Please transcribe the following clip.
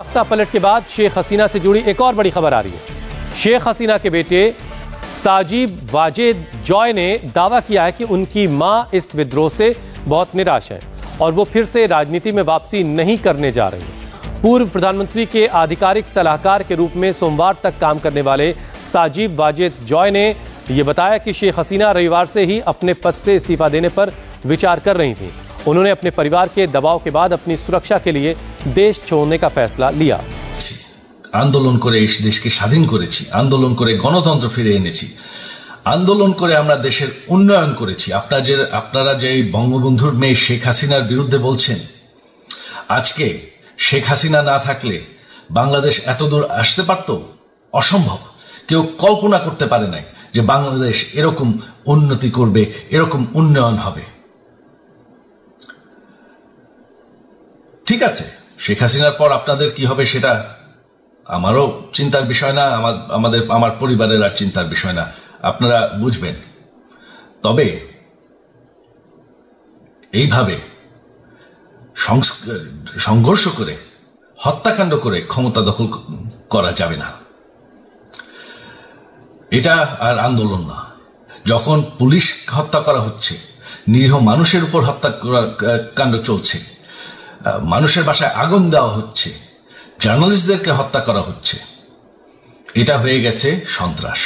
हफ्ता पलट के बाद शेख हसीना से जुड़ी एक और बड़ी खबर आ रही है। शेख हसीना के बेटे साजिब वाजेद जॉय ने दावा किया है कि उनकी मां इस विद्रोह से बहुत निराश है और वो फिर से राजनीति में वापसी नहीं करने जा रही। पूर्व प्रधानमंत्री के आधिकारिक सलाहकार के रूप में सोमवार तक काम करने वाले साजिब वाजेद जॉय ने यह बताया कि शेख हसीना रविवार से ही अपने पद से इस्तीफा देने पर विचार कर रही थी। उन्होंने अपने परिवार के दबाव के बाद अपनी सुरक्षा के लिए देश छोड़ने का फैसला लिया। आंदोलन করে এই দেশকে স্বাধীন করেছি, আন্দোলন করে গণতন্ত্র ফিরে এনেছি, আন্দোলন করে আমরা দেশের উন্নয়ন করেছি। আপনারা যে বঙ্গবন্ধুর মেয়ে শেখ হাসিনার বিরুদ্ধে বলছেন, আজকে শেখ হাসিনা না থাকলে বাংলাদেশ এতদূর আসতে পারত? অসম্ভব। কেউ কল্পনা করতে পারে নাই যে বাংলাদেশ এরকম উন্নতি করবে, এরকম উন্নয়ন হবে। ঠিক আছে, শেখ হাসিনার পর আপনাদের কি হবে সেটা আমারও চিন্তার বিষয় না, আমার পরিবারের আর চিন্তার বিষয় না, আপনারা বুঝবেন। তবে এইভাবে সংঘর্ষ করে হত্যাকাণ্ড করে ক্ষমতা দখল করা যাবে না। এটা আর আন্দোলন না। যখন পুলিশ হত্যা করা হচ্ছে, নিরীহ মানুষের উপর হত্যাকাণ্ড চলছে, মানুষের বাসায় আগুন দেওয়া হচ্ছে, জার্নালিস্টদেরকে হত্যা করা হচ্ছে, এটা হয়ে গেছে সন্ত্রাস।